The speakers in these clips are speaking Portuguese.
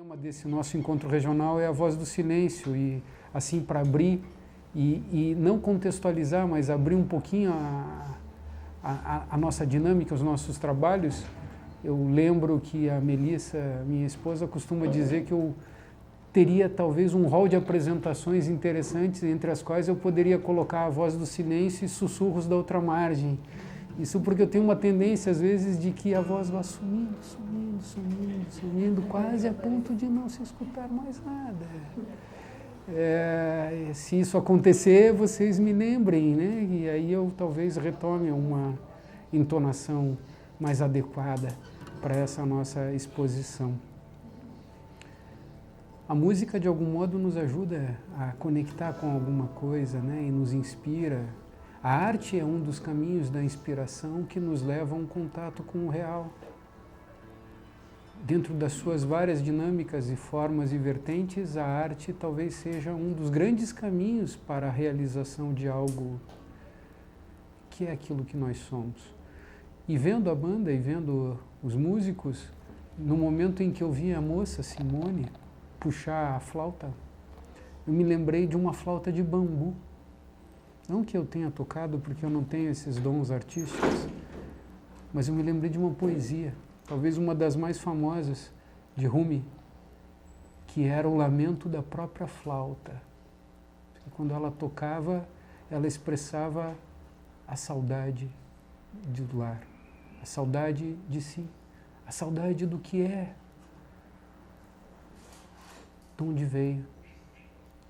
tema desse nosso encontro regional é a voz do silêncio e assim para abrir e não contextualizar, mas abrir um pouquinho a nossa dinâmica, os nossos trabalhos. Eu lembro que a Melissa, minha esposa, costuma dizer que eu teria talvez um rol de apresentações interessantes, entre as quais eu poderia colocar a voz do silêncio e sussurros da outra margem. Isso porque eu tenho uma tendência, às vezes, de que a voz vá sumindo, sumindo, sumindo, sumindo, quase a ponto de não se escutar mais nada. Se isso acontecer, vocês me lembrem, né? E aí eu talvez retome uma entonação mais adequada para essa nossa exposição. A música, de algum modo, nos ajuda a conectar com alguma coisa, né? E nos inspira. A arte é um dos caminhos da inspiração que nos leva a um contato com o real. Dentro das suas várias dinâmicas e formas e vertentes, a arte talvez seja um dos grandes caminhos para a realização de algo que é aquilo que nós somos. E vendo a banda e vendo os músicos, no momento em que eu vi a moça Simone puxar a flauta, eu me lembrei de uma flauta de bambu. Não que eu tenha tocado, porque eu não tenho esses dons artísticos, mas eu me lembrei de uma poesia, talvez uma das mais famosas, de Rumi, que era o lamento da própria flauta. E quando ela tocava, ela expressava a saudade do lar, a saudade de si, a saudade do que é, de onde veio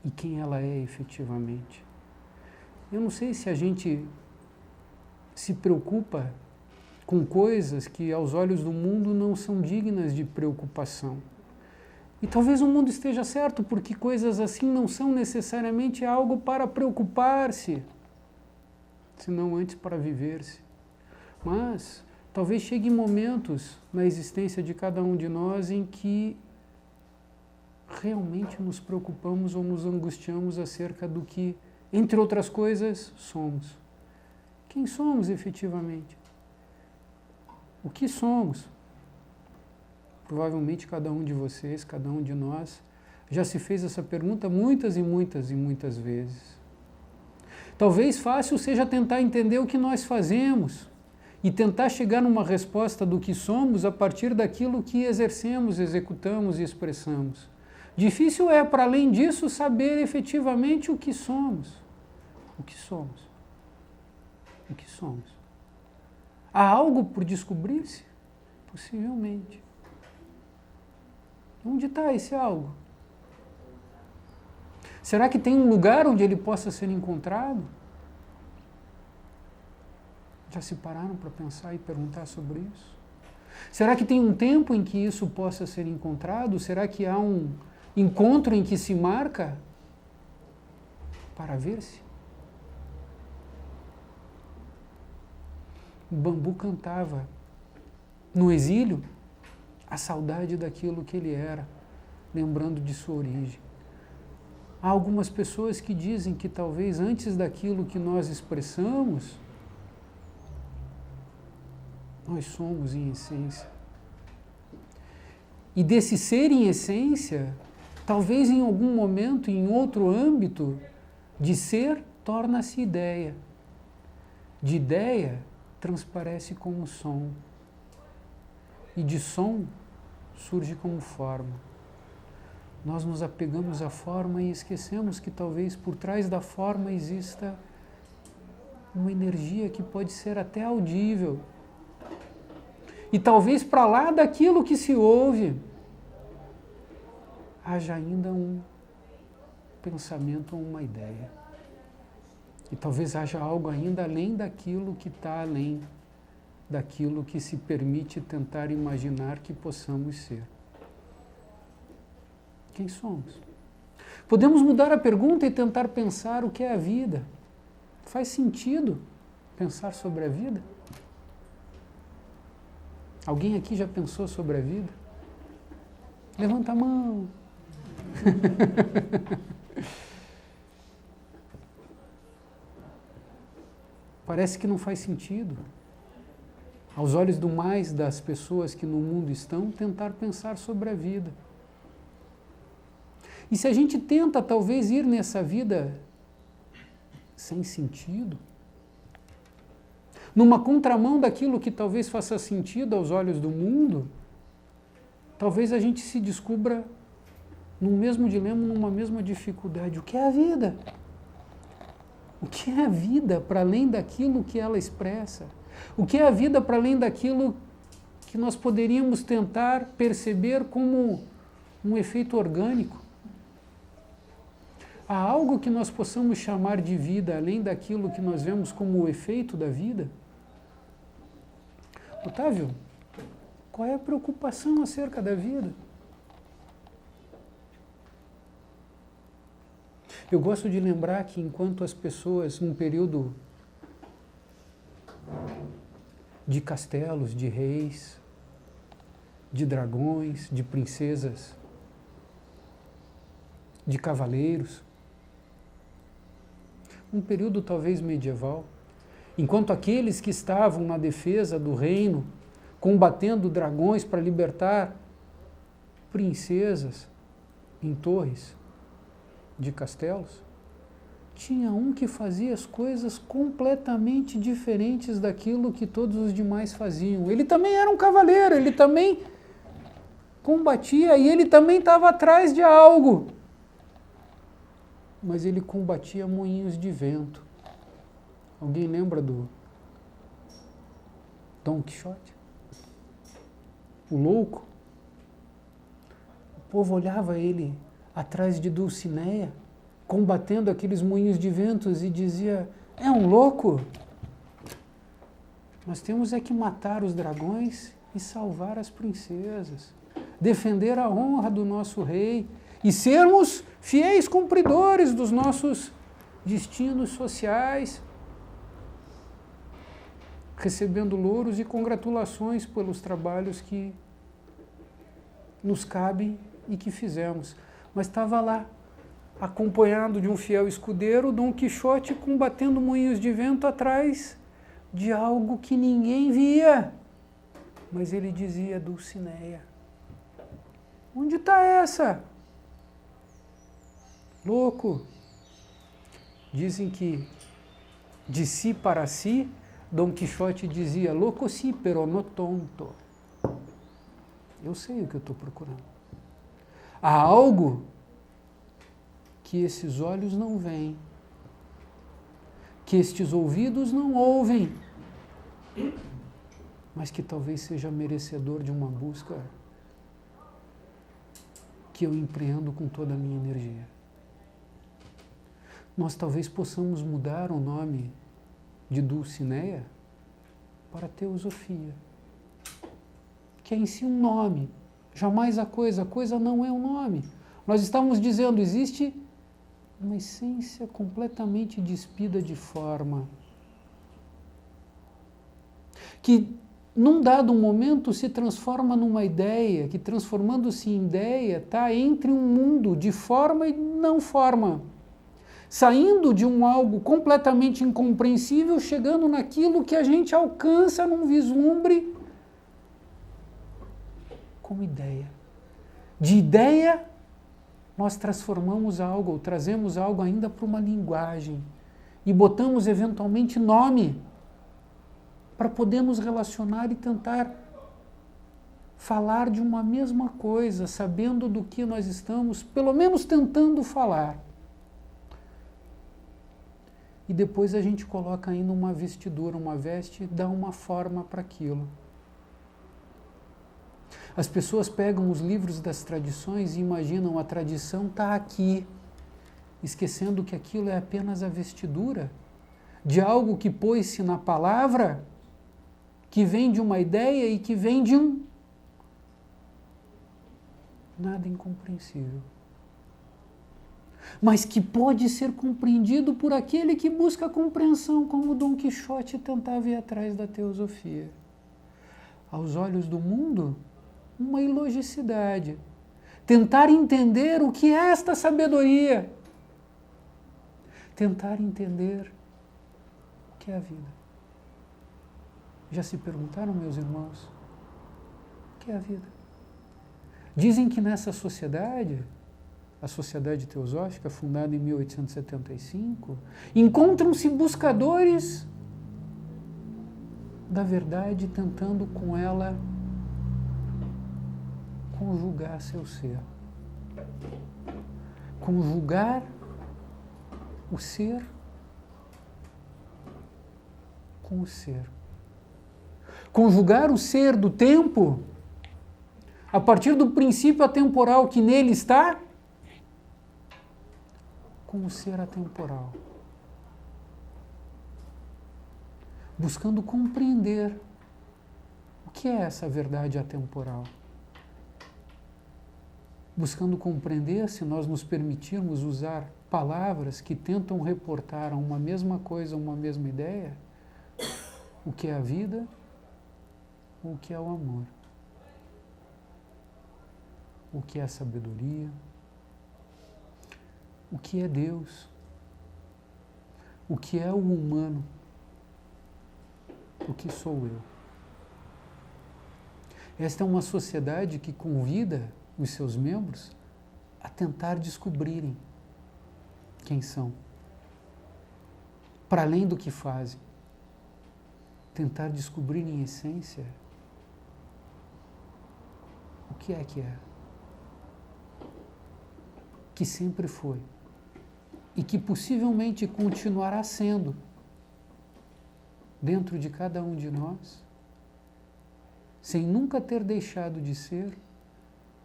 e quem ela é efetivamente. Eu não sei se a gente se preocupa com coisas que aos olhos do mundo não são dignas de preocupação. E talvez o mundo esteja certo, porque coisas assim não são necessariamente algo para preocupar-se, senão antes para viver-se. Mas talvez cheguem momentos na existência de cada um de nós em que realmente nos preocupamos ou nos angustiamos acerca do que, entre outras coisas, somos. Quem somos efetivamente? O que somos? Provavelmente cada um de vocês, cada um de nós, já se fez essa pergunta muitas e muitas e muitas vezes. Talvez fácil seja tentar entender o que nós fazemos e tentar chegar numa resposta do que somos a partir daquilo que exercemos, executamos e expressamos. Difícil é, para além disso, saber efetivamente o que somos. O que somos? O que somos? Há algo por descobrir-se? Possivelmente. Onde está esse algo? Será que tem um lugar onde ele possa ser encontrado? Já se pararam para pensar e perguntar sobre isso? Será que tem um tempo em que isso possa ser encontrado? Será que há um encontro em que se marca para ver-se? O bambu cantava, no exílio, a saudade daquilo que ele era, lembrando de sua origem. Há algumas pessoas que dizem que talvez antes daquilo que nós expressamos, nós somos em essência. E desse ser em essência, talvez em algum momento, em outro âmbito, de ser torna-se ideia. De ideia, transparece como som. E de som, surge como forma. Nós nos apegamos à forma e esquecemos que talvez por trás da forma exista uma energia que pode ser até audível. E talvez para lá daquilo que se ouve, haja ainda um pensamento ou uma ideia. E talvez haja algo ainda além daquilo que está além daquilo que se permite tentar imaginar que possamos ser. Quem somos? Podemos mudar a pergunta e tentar pensar o que é a vida. Faz sentido pensar sobre a vida? Alguém aqui já pensou sobre a vida? Levanta a mão. Parece que não faz sentido. Aos olhos do mais das pessoas que no mundo estão, tentar pensar sobre a vida. E se a gente tenta talvez ir nessa vida sem sentido, numa contramão daquilo que talvez faça sentido aos olhos do mundo, talvez a gente se descubra num mesmo dilema, numa mesma dificuldade. O que é a vida? O que é a vida para além daquilo que ela expressa? O que é a vida para além daquilo que nós poderíamos tentar perceber como um efeito orgânico? Há algo que nós possamos chamar de vida além daquilo que nós vemos como o efeito da vida? Otávio, qual é a preocupação acerca da vida? Eu gosto de lembrar que enquanto as pessoas, num período de castelos, de reis, de dragões, de princesas, de cavaleiros, um período talvez medieval, enquanto aqueles que estavam na defesa do reino, combatendo dragões para libertar princesas em torres de castelos, tinha um que fazia as coisas completamente diferentes daquilo que todos os demais faziam. Ele também era um cavaleiro, ele também combatia e ele também estava atrás de algo. Mas ele combatia moinhos de vento. Alguém lembra do Dom Quixote? O louco? O povo olhava ele atrás de Dulcinea, combatendo aqueles moinhos de ventos e dizia, é um louco? Nós temos é que matar os dragões e salvar as princesas, defender a honra do nosso rei e sermos fiéis cumpridores dos nossos destinos sociais, recebendo louros e congratulações pelos trabalhos que nos cabem e que fizemos. Mas estava lá, acompanhado de um fiel escudeiro, Dom Quixote combatendo moinhos de vento atrás de algo que ninguém via. Mas ele dizia, Dulcinea, onde está essa? Louco. Dizem que de si para si, Dom Quixote dizia, louco sí, pero no tonto. Eu sei o que eu estou procurando. Há algo que esses olhos não veem, que estes ouvidos não ouvem, mas que talvez seja merecedor de uma busca que eu empreendo com toda a minha energia. Nós talvez possamos mudar o nome de Dulcinea para Teosofia, que é em si um nome, jamais a coisa não é um nome. Nós estamos dizendo, existe uma essência completamente despida de forma, que num dado momento se transforma numa ideia, que transformando-se em ideia está entre um mundo de forma e não forma, saindo de um algo completamente incompreensível, chegando naquilo que a gente alcança num vislumbre como ideia. De ideia, nós transformamos algo, ou trazemos algo ainda para uma linguagem e botamos eventualmente nome para poder nos relacionar e tentar falar de uma mesma coisa, sabendo do que nós estamos, pelo menos tentando falar. E depois a gente coloca ainda uma vestidura, uma veste, dá uma forma para aquilo. As pessoas pegam os livros das tradições e imaginam a tradição está aqui, esquecendo que aquilo é apenas a vestidura de algo que pôs-se na palavra, que vem de uma ideia e que vem de um nada incompreensível, mas que pode ser compreendido por aquele que busca a compreensão, como Dom Quixote tentava ir atrás da teosofia. Aos olhos do mundo, uma ilogicidade. Tentar entender o que é esta sabedoria. Tentar entender o que é a vida. Já se perguntaram, meus irmãos, o que é a vida? Dizem que nessa sociedade a Sociedade Teosófica, fundada em 1875, encontram-se buscadores da verdade, tentando com ela conjugar seu ser. Conjugar o ser com o ser. Conjugar o ser do tempo a partir do princípio atemporal que nele está com o ser atemporal. Buscando compreender o que é essa verdade atemporal. Buscando compreender, se nós nos permitirmos usar palavras que tentam reportar a uma mesma coisa, uma mesma ideia, o que é a vida, o que é o amor, o que é a sabedoria, o que é Deus, o que é o humano, o que sou eu. Esta é uma sociedade que convida os seus membros a tentar descobrirem quem são, para além do que fazem. Tentar descobrir em essência o que é, que sempre foi e que possivelmente continuará sendo dentro de cada um de nós, sem nunca ter deixado de ser,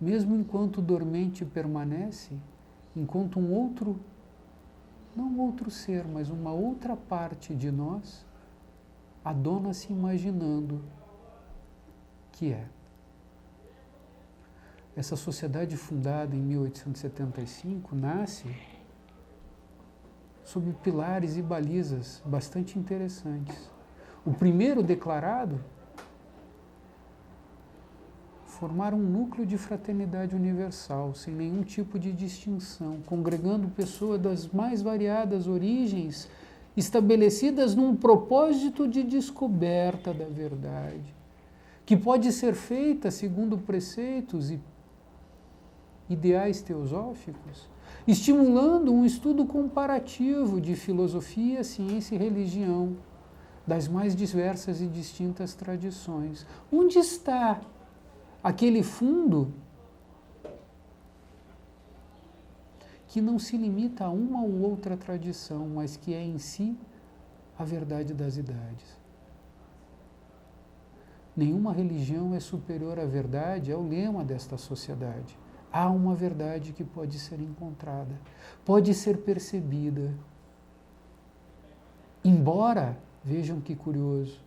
mesmo enquanto dormente permanece, enquanto um outro, não outro ser, mas uma outra parte de nós adona-se imaginando que é. Essa sociedade fundada em 1875 nasce sob pilares e balizas bastante interessantes. O primeiro declarado, formar um núcleo de fraternidade universal, sem nenhum tipo de distinção, congregando pessoas das mais variadas origens, estabelecidas num propósito de descoberta da verdade, que pode ser feita segundo preceitos e ideais teosóficos, estimulando um estudo comparativo de filosofia, ciência e religião, das mais diversas e distintas tradições. Onde está aquele fundo que não se limita a uma ou outra tradição, mas que é em si a verdade das idades? Nenhuma religião é superior à verdade, é o lema desta sociedade. Há uma verdade que pode ser encontrada, pode ser percebida. Embora, vejam que curioso,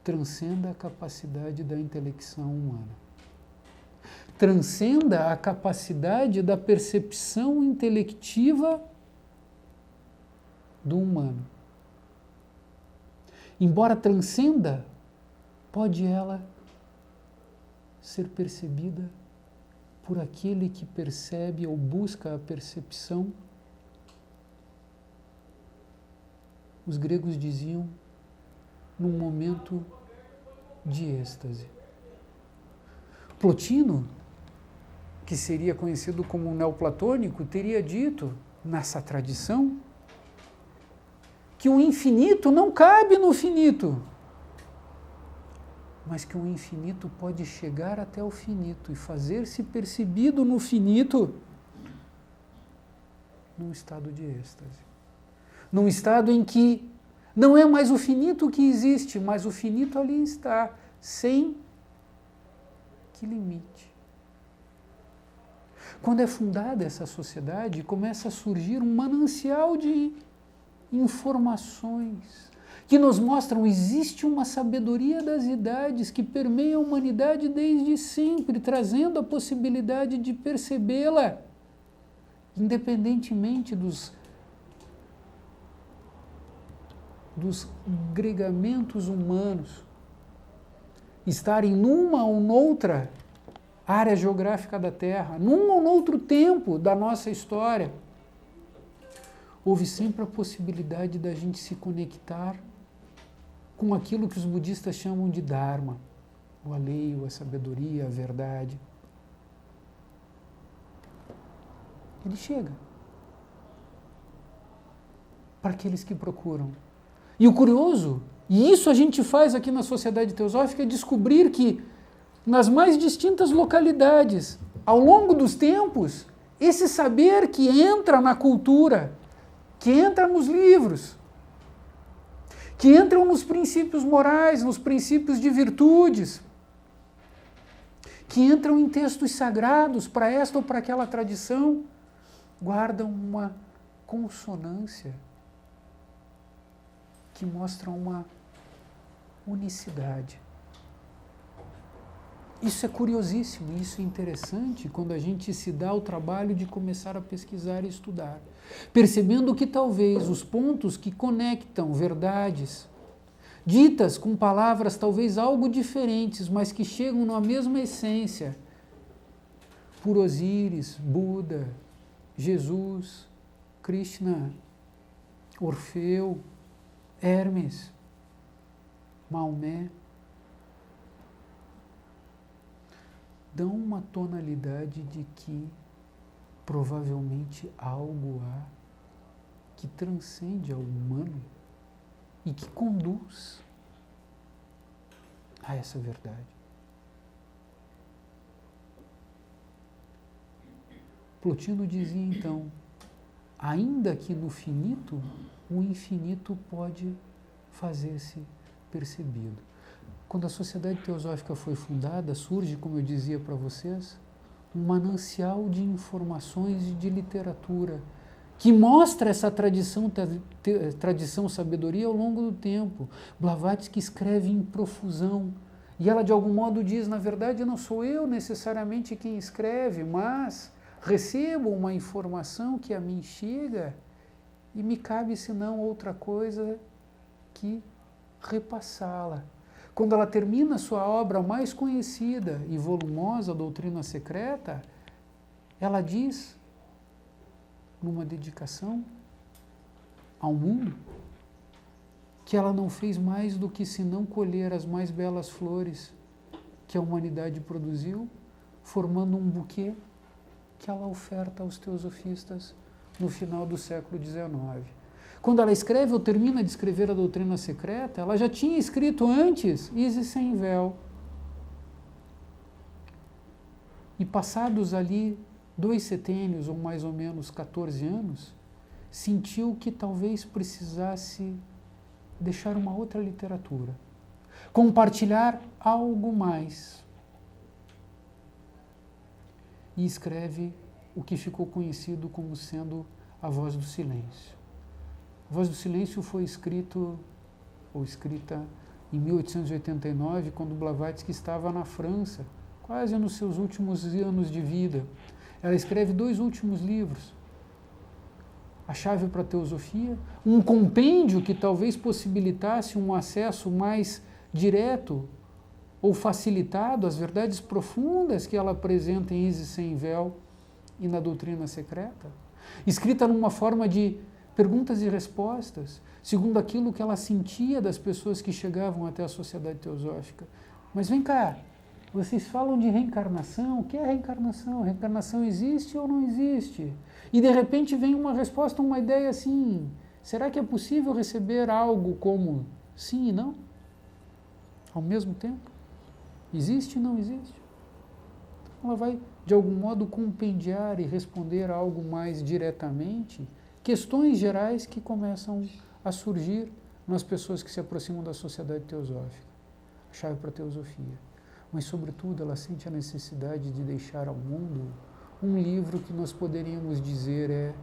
transcenda a capacidade da intelecção humana. Transcenda a capacidade da percepção intelectiva do humano. Embora transcenda, pode ela ser percebida por aquele que percebe ou busca a percepção. Os gregos diziam, num momento de êxtase. Plotino, que seria conhecido como neoplatônico, teria dito, nessa tradição, que o infinito não cabe no finito, mas que o infinito pode chegar até o finito e fazer-se percebido no finito num estado de êxtase. Num estado em que não é mais o finito que existe, mas o finito ali está, sem que limite. Quando é fundada essa sociedade, começa a surgir um manancial de informações que nos mostram que existe uma sabedoria das idades que permeia a humanidade desde sempre, trazendo a possibilidade de percebê-la, independentemente dos gregamentos humanos estarem numa ou noutra área geográfica da Terra, num ou noutro tempo da nossa história. Houve sempre a possibilidade da gente se conectar com aquilo que os budistas chamam de Dharma, o alheio, a sabedoria, a verdade. Ele chega para aqueles que procuram. E o curioso, e isso a gente faz aqui na Sociedade Teosófica, é descobrir que nas mais distintas localidades, ao longo dos tempos, esse saber que entra na cultura, que entra nos livros, que entram nos princípios morais, nos princípios de virtudes, que entram em textos sagrados para esta ou para aquela tradição, guardam uma consonância que mostra uma unicidade. Isso é curiosíssimo, isso é interessante quando a gente se dá o trabalho de começar a pesquisar e estudar, percebendo que talvez os pontos que conectam verdades, ditas com palavras talvez algo diferentes, mas que chegam na mesma essência, por Osíris, Buda, Jesus, Krishna, Orfeu, Hermes, Maomé, dão uma tonalidade de que provavelmente algo há que transcende ao humano e que conduz a essa verdade. Plotino dizia então, ainda que no finito, o infinito pode fazer-se percebido. Quando a Sociedade Teosófica foi fundada, surge, como eu dizia para vocês, um manancial de informações e de literatura que mostra essa tradição sabedoria ao longo do tempo. Blavatsky escreve em profusão e ela de algum modo diz, na verdade não sou eu necessariamente quem escreve, mas recebo uma informação que a mim chega e me cabe senão outra coisa que repassá-la. Quando ela termina sua obra mais conhecida e volumosa, Doutrina Secreta, ela diz, numa dedicação ao mundo, que ela não fez mais do que senão colher as mais belas flores que a humanidade produziu, formando um buquê que ela oferta aos teosofistas no final do século XIX. Quando ela escreve ou termina de escrever a Doutrina Secreta, ela já tinha escrito antes Isis sem véu. E passados ali 2 setênios, ou mais ou menos 14 anos, sentiu que talvez precisasse deixar uma outra literatura, compartilhar algo mais. E escreve o que ficou conhecido como sendo A Voz do Silêncio. A Voz do Silêncio foi escrita em 1889, quando Blavatsky estava na França, quase nos seus últimos anos de vida. Ela escreve 2 últimos livros, A Chave para a Teosofia, um compêndio que talvez possibilitasse um acesso mais direto ou facilitado às verdades profundas que ela apresenta em Isis sem véu e na Doutrina Secreta, escrita numa forma de perguntas e respostas, segundo aquilo que ela sentia das pessoas que chegavam até a Sociedade Teosófica. Mas vem cá, vocês falam de reencarnação, o que é reencarnação? Reencarnação existe ou não existe? E de repente vem uma resposta, uma ideia assim, será que é possível receber algo como sim e não? Ao mesmo tempo? Existe e não existe? Ela vai, de algum modo, compendiar e responder algo mais diretamente, questões gerais que começam a surgir nas pessoas que se aproximam da Sociedade Teosófica, a chave para a teosofia. Mas, sobretudo, ela sente a necessidade de deixar ao mundo um livro que nós poderíamos dizer é,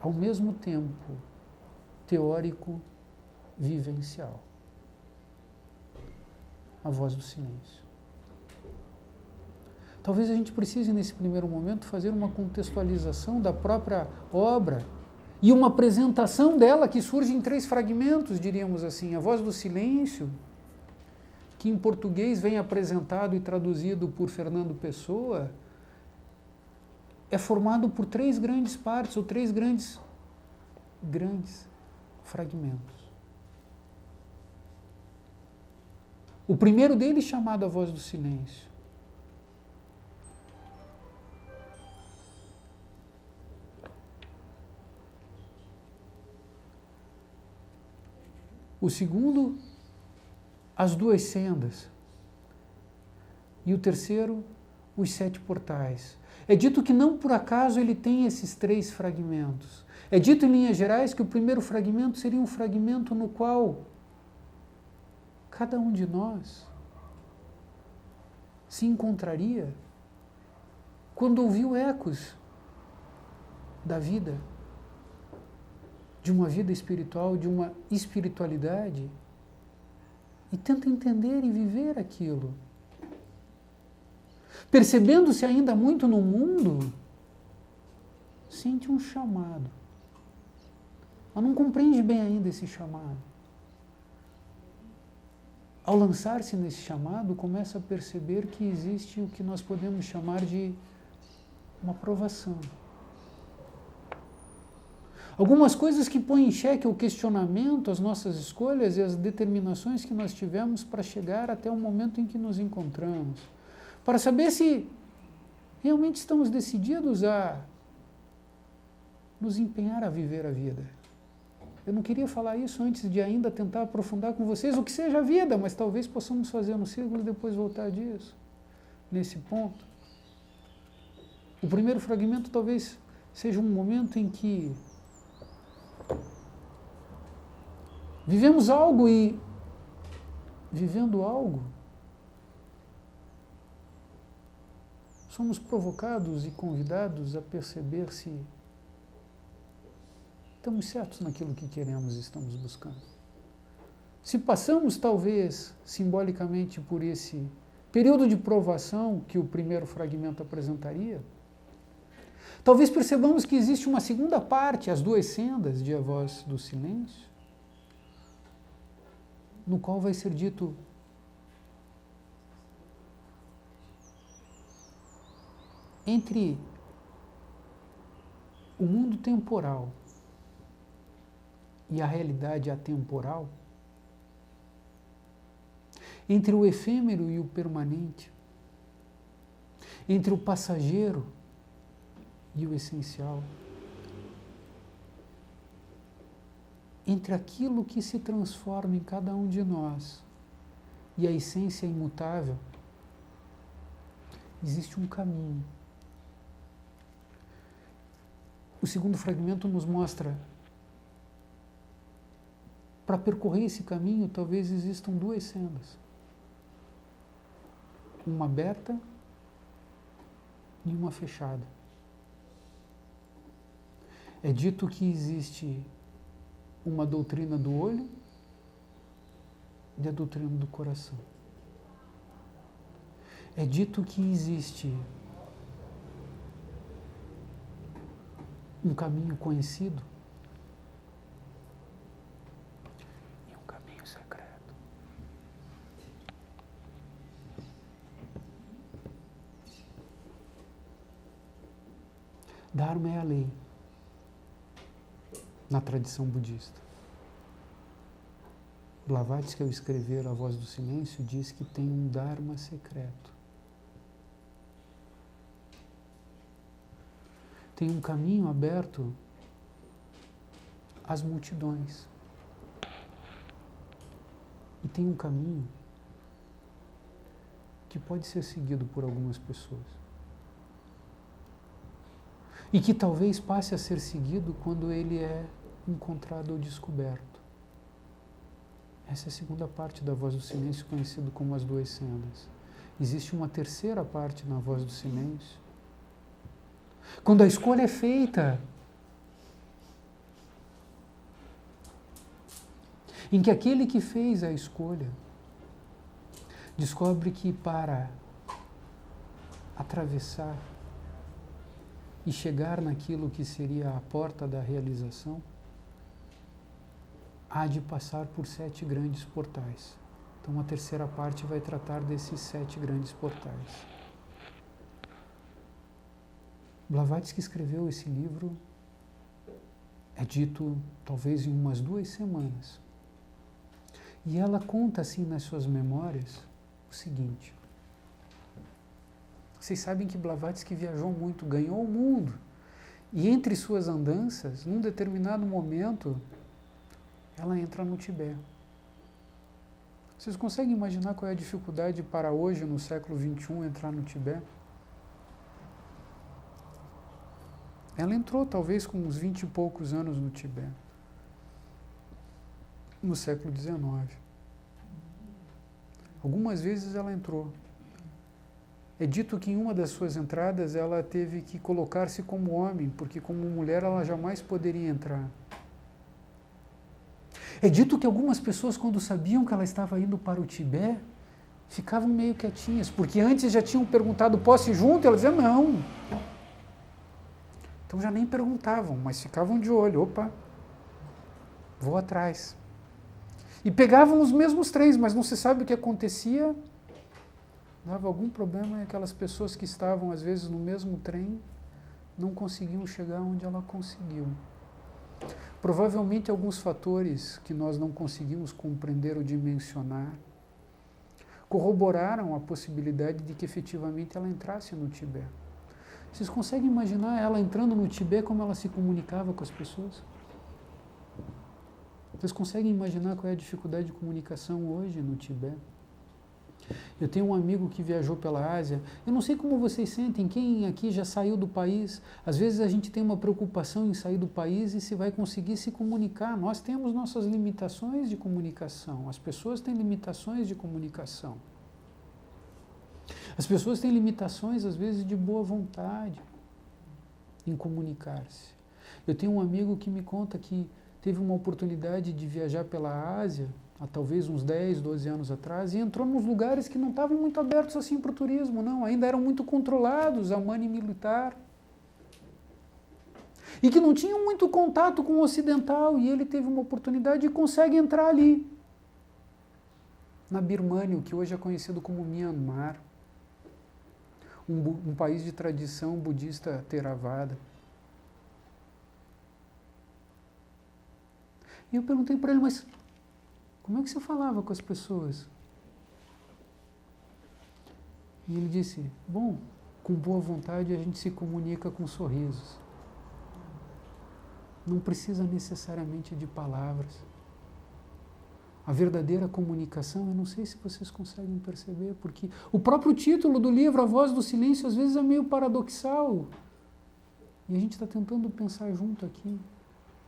ao mesmo tempo, teórico, vivencial. A Voz do Silêncio. Talvez a gente precise, nesse primeiro momento, fazer uma contextualização da própria obra e uma apresentação dela que surge em 3 fragmentos, diríamos assim. A Voz do Silêncio, que em português vem apresentado e traduzido por Fernando Pessoa, é formado por 3 grandes partes, ou 3 grandes fragmentos. O primeiro deles, chamado A Voz do Silêncio, O segundo, as 2 sendas. E o terceiro, os 7 portais. É dito que não por acaso ele tem esses 3 fragmentos. É dito em linhas gerais que o primeiro fragmento seria um fragmento no qual cada um de nós se encontraria quando ouviu ecos da vida, de uma vida espiritual, de uma espiritualidade, e tenta entender e viver aquilo. Percebendo-se ainda muito no mundo, sente um chamado. Mas não compreende bem ainda esse chamado. Ao lançar-se nesse chamado, começa a perceber que existe o que nós podemos chamar de uma provação. Algumas coisas que põem em xeque o questionamento, as nossas escolhas e as determinações que nós tivemos para chegar até o momento em que nos encontramos. Para saber se realmente estamos decididos a nos empenhar a viver a vida. Eu não queria falar isso antes de ainda tentar aprofundar com vocês o que seja a vida, mas talvez possamos fazer um círculo e depois voltar disso, nesse ponto. O primeiro fragmento talvez seja um momento em que vivemos algo e, vivendo algo, somos provocados e convidados a perceber se estamos certos naquilo que queremos e estamos buscando. Se passamos, talvez, simbolicamente por esse período de provação que o primeiro fragmento apresentaria, talvez percebamos que existe uma segunda parte, as 2 sendas de A Voz do Silêncio, no qual vai ser dito: entre o mundo temporal e a realidade atemporal, entre o efêmero e o permanente, entre o passageiro e o essencial, entre aquilo que se transforma em cada um de nós e a essência imutável, existe um caminho. O segundo fragmento nos mostra, para percorrer esse caminho, talvez existam 2 sendas. Uma aberta e uma fechada. É dito que existe uma doutrina do olho e a doutrina do coração. É dito que existe um caminho conhecido e um caminho secreto. Dharma é a lei, na tradição budista. Blavatsky, ao escrever A Voz do Silêncio, diz que tem um Dharma secreto. Tem um caminho aberto às multidões. E tem um caminho que pode ser seguido por algumas pessoas. E que talvez passe a ser seguido quando ele é encontrado ou descoberto. Essa é a segunda parte da Voz do Silêncio, conhecido como as 2 sendas. Existe uma terceira parte na Voz do Silêncio. Quando a escolha é feita, em que aquele que fez a escolha descobre que para atravessar e chegar naquilo que seria a porta da realização, há de passar por 7 grandes portais. Então a terceira parte vai tratar desses 7 grandes portais. Blavatsky escreveu esse livro, é dito talvez em umas 2 semanas. E ela conta assim nas suas memórias o seguinte: vocês sabem que Blavatsky viajou muito, ganhou o mundo. E entre suas andanças, num determinado momento, ela entra no Tibete. Vocês conseguem imaginar qual é a dificuldade para hoje, no século XXI, entrar no Tibete? Ela entrou talvez com uns 20 e poucos anos no Tibete, no século XIX. Algumas vezes ela entrou. É dito que em uma das suas entradas ela teve que colocar-se como homem, porque como mulher ela jamais poderia entrar. É dito que algumas pessoas, quando sabiam que ela estava indo para o Tibete, ficavam meio quietinhas, porque antes já tinham perguntado, posso ir junto? E ela dizia, não. Então já nem perguntavam, mas ficavam de olho, opa, vou atrás. E pegavam os mesmos trens, mas não se sabe o que acontecia. Dava algum problema e aquelas pessoas que estavam, às vezes, no mesmo trem, não conseguiam chegar onde ela conseguiu. Provavelmente alguns fatores que nós não conseguimos compreender ou dimensionar corroboraram a possibilidade de que efetivamente ela entrasse no Tibete. Vocês conseguem imaginar ela entrando no Tibete, como ela se comunicava com as pessoas? Vocês conseguem imaginar qual é a dificuldade de comunicação hoje no Tibete? Eu tenho um amigo que viajou pela Ásia. Eu não sei como vocês sentem, quem aqui já saiu do país. Às vezes a gente tem uma preocupação em sair do país e se vai conseguir se comunicar. Nós temos nossas limitações de comunicação. As pessoas têm limitações de comunicação. As pessoas têm limitações, às vezes, de boa vontade em comunicar-se. Eu tenho um amigo que me conta que teve uma oportunidade de viajar pela Ásia, há talvez uns 10, 12 anos atrás, e entrou nos lugares que não estavam muito abertos assim para o turismo, não, ainda eram muito controlados, a mani militar. E que não tinham muito contato com o ocidental, e ele teve uma oportunidade e consegue entrar ali, na Birmânia, o que hoje é conhecido como Myanmar, um país de tradição budista Theravada. E eu perguntei para ele, mas como é que você falava com as pessoas? E ele disse, bom, com boa vontade a gente se comunica com sorrisos. Não precisa necessariamente de palavras. A verdadeira comunicação, eu não sei se vocês conseguem perceber, porque o próprio título do livro, A Voz do Silêncio, às vezes é meio paradoxal. E a gente está tentando pensar junto aqui.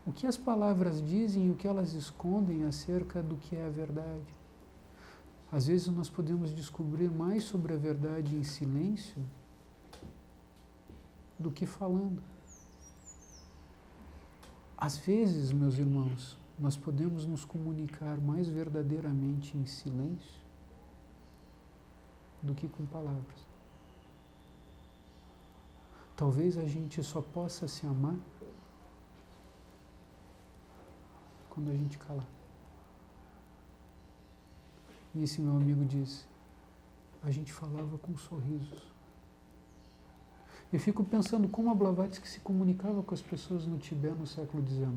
O que as palavras dizem e o que elas escondem acerca do que é a verdade. Às vezes nós podemos descobrir mais sobre a verdade em silêncio do que falando. Às vezes, meus irmãos, nós podemos nos comunicar mais verdadeiramente em silêncio do que com palavras. Talvez a gente só possa se amar quando a gente calar. E esse meu amigo disse, a gente falava com sorrisos. Eu fico pensando como a Blavatsky se comunicava com as pessoas no Tibete no século XIX.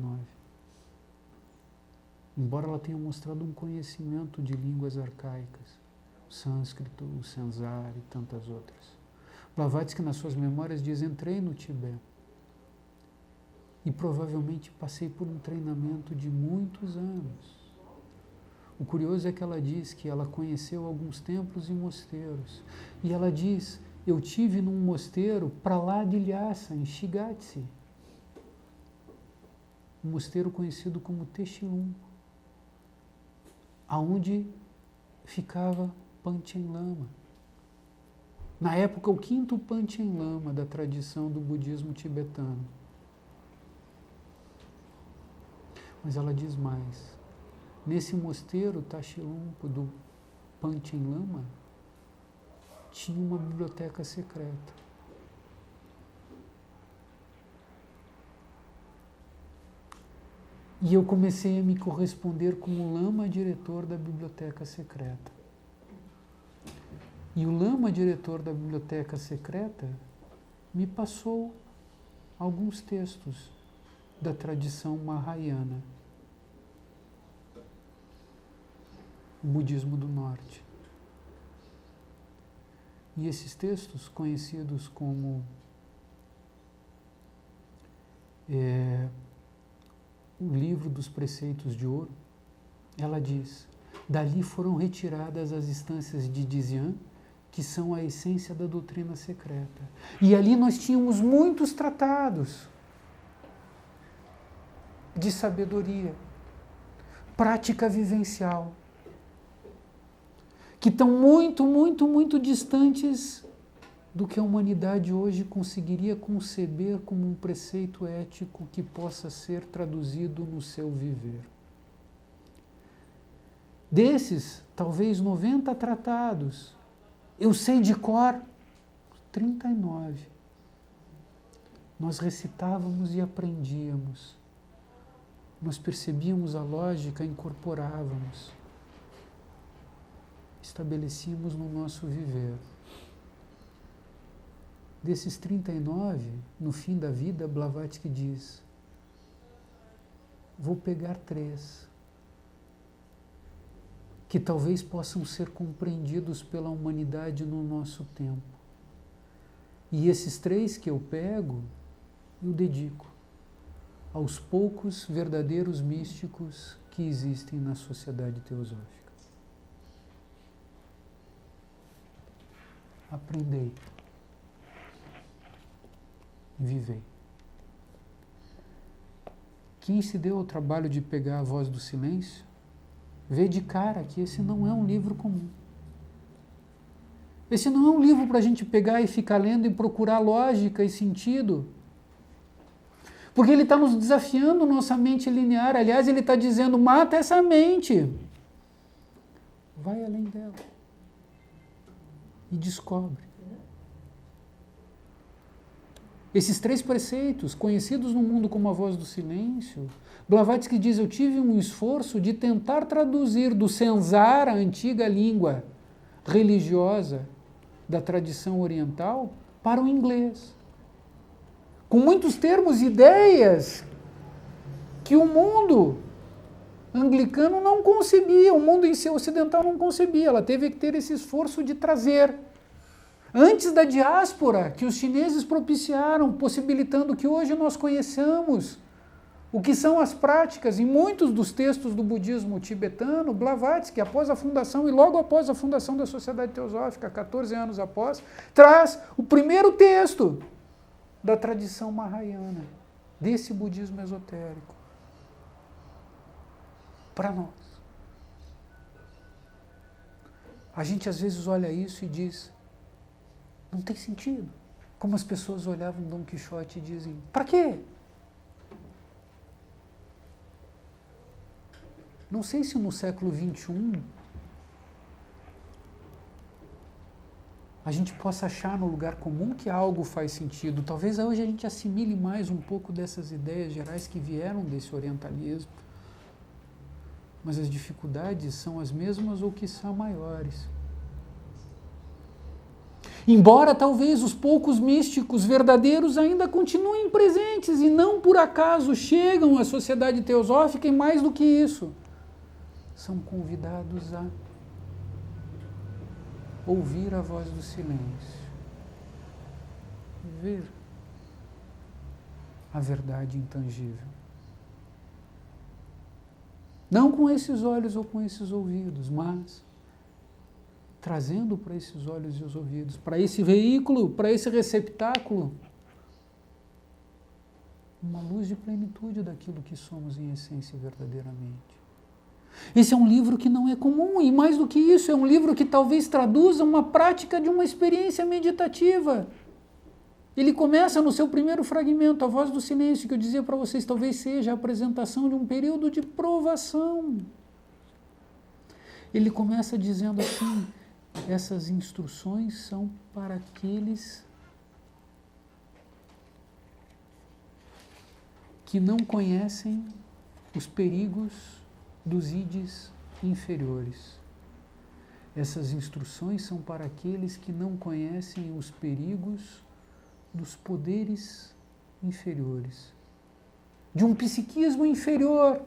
Embora ela tenha mostrado um conhecimento de línguas arcaicas, o sânscrito, o sanskar e tantas outras. Blavatsky, nas suas memórias, diz, entrei no Tibete e provavelmente passei por um treinamento de muitos anos. O curioso é que ela diz que ela conheceu alguns templos e mosteiros. E ela diz, eu tive num mosteiro para lá de Lhasa, em Shigatse, um mosteiro conhecido como Teshilhum, aonde ficava Panchen Lama. Na época, o 5º Panchen Lama da tradição do budismo tibetano. Mas ela diz mais. Nesse mosteiro, Teshilhum, do Panchen Lama, tinha uma biblioteca secreta. E eu comecei a me corresponder com o lama diretor da biblioteca secreta. E o lama diretor da biblioteca secreta me passou alguns textos da tradição Mahayana, o budismo do norte. E esses textos, conhecidos como o livro dos preceitos de ouro, ela diz, Dali foram retiradas as instâncias de Dzyan, que são a essência da doutrina secreta. E ali nós tínhamos muitos tratados de sabedoria, prática vivencial, que estão muito, muito, muito distantes do que a humanidade hoje conseguiria conceber como um preceito ético que possa ser traduzido no seu viver. Desses, talvez 90 tratados, eu sei de cor 39. Nós recitávamos e aprendíamos. Nós percebíamos a lógica, incorporávamos. Estabelecíamos no nosso viver. Desses 39, no fim da vida, Blavatsky diz: vou pegar 3, que talvez possam ser compreendidos pela humanidade no nosso tempo. E esses 3 que eu pego, eu dedico aos poucos verdadeiros místicos que existem na sociedade teosófica. Aprendei. Vivei. Quem se deu ao trabalho de pegar a Voz do Silêncio, vê de cara que esse não é um livro comum. Esse não é um livro para a gente pegar e ficar lendo e procurar lógica e sentido. Porque ele está nos desafiando nossa mente linear. Aliás, ele está dizendo, mata essa mente. Vai além dela. E descobre. Esses 3 preceitos, conhecidos no mundo como a Voz do Silêncio, Blavatsky diz, eu tive um esforço de tentar traduzir do Senzara, a antiga língua religiosa da tradição oriental, para o inglês. Com muitos termos e ideias que o mundo anglicano não concebia, o mundo em si ocidental não concebia. Ela teve que ter esse esforço de trazer. Antes da diáspora, que os chineses propiciaram, possibilitando que hoje nós conheçamos o que são as práticas, em muitos dos textos do budismo tibetano, Blavatsky, após a fundação e logo após a fundação da Sociedade Teosófica, 14 anos após, traz o primeiro texto da tradição mahayana, desse budismo esotérico, para nós. A gente às vezes olha isso e diz, não tem sentido. Como as pessoas olhavam Dom Quixote e dizem, para quê? Não sei se no século XXI a gente possa achar no lugar comum que algo faz sentido. Talvez hoje a gente assimile mais um pouco dessas ideias gerais que vieram desse orientalismo. Mas as dificuldades são as mesmas ou quiçá maiores. Embora talvez os poucos místicos verdadeiros ainda continuem presentes e não por acaso chegam à sociedade teosófica e mais do que isso, são convidados a ouvir a voz do silêncio, ver a verdade intangível. Não com esses olhos ou com esses ouvidos, mas trazendo para esses olhos e os ouvidos, para esse veículo, para esse receptáculo, uma luz de plenitude daquilo que somos em essência verdadeiramente. Esse é um livro que não é comum, e mais do que isso, é um livro que talvez traduza uma prática de uma experiência meditativa. Ele começa no seu primeiro fragmento, a voz do silêncio, que eu dizia para vocês, talvez seja a apresentação de um período de provação. Ele começa dizendo assim, essas instruções são para aqueles que não conhecem os perigos dos ides inferiores. Essas instruções são para aqueles que não conhecem os perigos dos poderes inferiores, de um psiquismo inferior.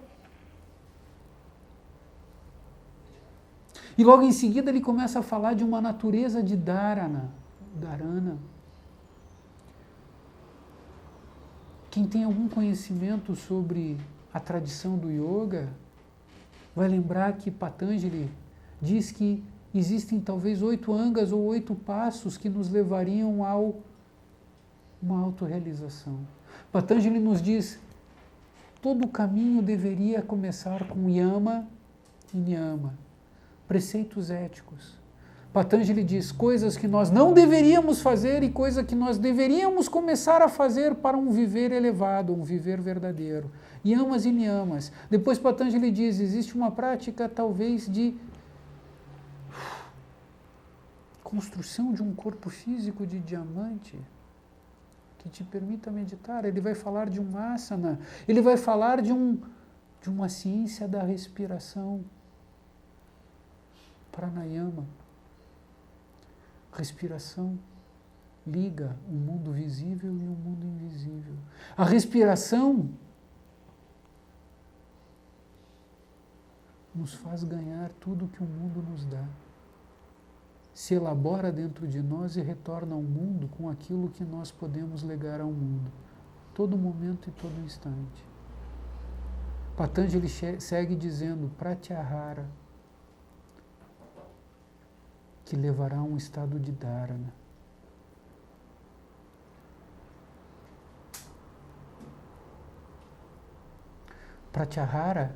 E logo em seguida ele começa a falar de uma natureza de dharana. Quem tem algum conhecimento sobre a tradição do yoga vai lembrar que Patanjali diz que existem talvez 8 angas ou 8 passos que nos levariam a uma autorrealização. Patanjali nos diz, todo o caminho deveria começar com yama e niyama, preceitos éticos. Patanjali diz coisas que nós não deveríamos fazer e coisas que nós deveríamos começar a fazer para um viver elevado, um viver verdadeiro. Yamas e niyamas. Depois Patanjali diz, existe uma prática talvez de construção de um corpo físico de diamante que te permita meditar. Ele vai falar de um asana, ele vai falar de uma ciência da respiração. Pranayama. Respiração liga o mundo visível e o mundo invisível. A respiração nos faz ganhar tudo que o mundo nos dá. Se elabora dentro de nós e retorna ao mundo com aquilo que nós podemos legar ao mundo, todo momento e todo instante. Patanjali segue dizendo, pratyahara, que levará a um estado de dharana. Pratyahara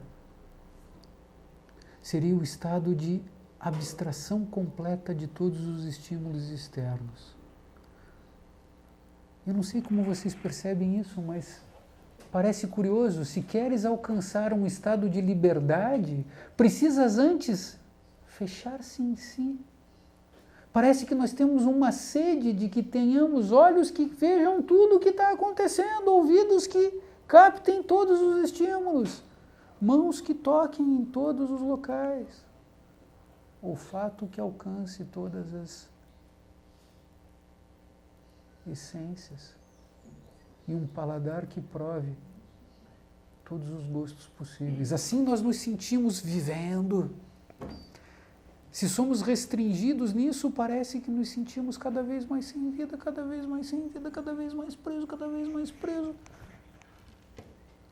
seria o estado de abstração completa de todos os estímulos externos. Eu não sei como vocês percebem isso, mas parece curioso. Se queres alcançar um estado de liberdade, precisas antes fechar-se em si. Parece que nós temos uma sede de que tenhamos olhos que vejam tudo o que está acontecendo, ouvidos que captem todos os estímulos, mãos que toquem em todos os locais, olfato que alcance todas as essências e um paladar que prove todos os gostos possíveis. Assim nós nos sentimos vivendo. Se somos restringidos nisso, parece que nos sentimos cada vez mais sem vida, cada vez mais sem vida, cada vez mais preso, cada vez mais preso.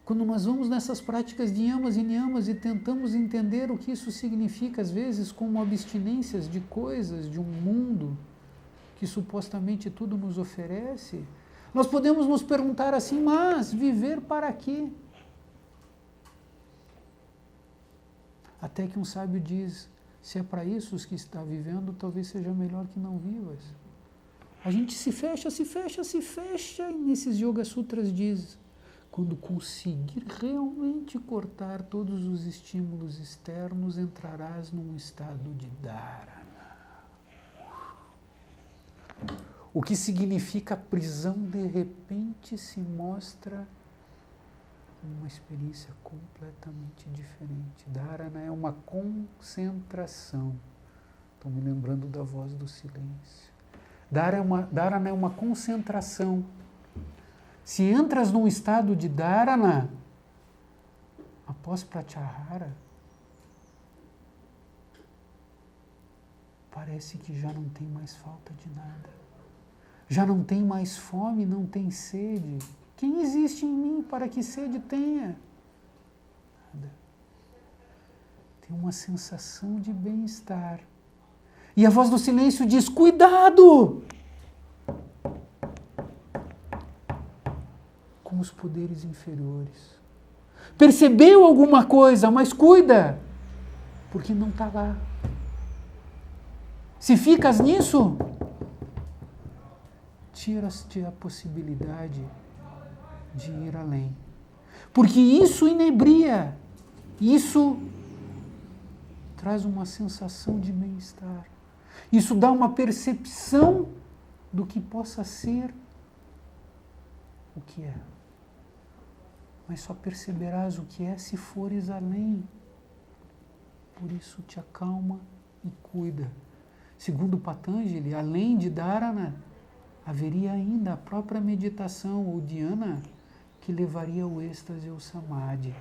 Quando nós vamos nessas práticas de yamas e niyamas e tentamos entender o que isso significa, às vezes como abstinências de coisas, de um mundo que supostamente tudo nos oferece, nós podemos nos perguntar assim, mas viver para quê? Até que um sábio diz, se é para isso que está vivendo, talvez seja melhor que não vivas. A gente se fecha, e nesses Yoga Sutras diz, quando conseguir realmente cortar todos os estímulos externos, entrarás num estado de dharana. O que significa prisão, de repente se mostra uma experiência completamente diferente. Dharana é uma concentração. Estou me lembrando da voz do silêncio. Dharana é uma concentração. Se entras num estado de dharana, após pratyahara, parece que já não tem mais falta de nada. Já não tem mais fome, não tem sede. Quem existe em mim para que sede tenha? Nada. Tem uma sensação de bem-estar. E a voz do silêncio diz, cuidado! Com os poderes inferiores. Percebeu alguma coisa, mas cuida, porque não está lá. Se ficas nisso, tiras-te a possibilidade de ir além. Porque isso inebria, isso traz uma sensação de bem-estar. Isso dá uma percepção do que possa ser o que é. Mas só perceberás o que é se fores além. Por isso te acalma e cuida. Segundo Patanjali, além de dharana, haveria ainda a própria meditação, ou dhyana, que levaria ao êxtase ou samadhi.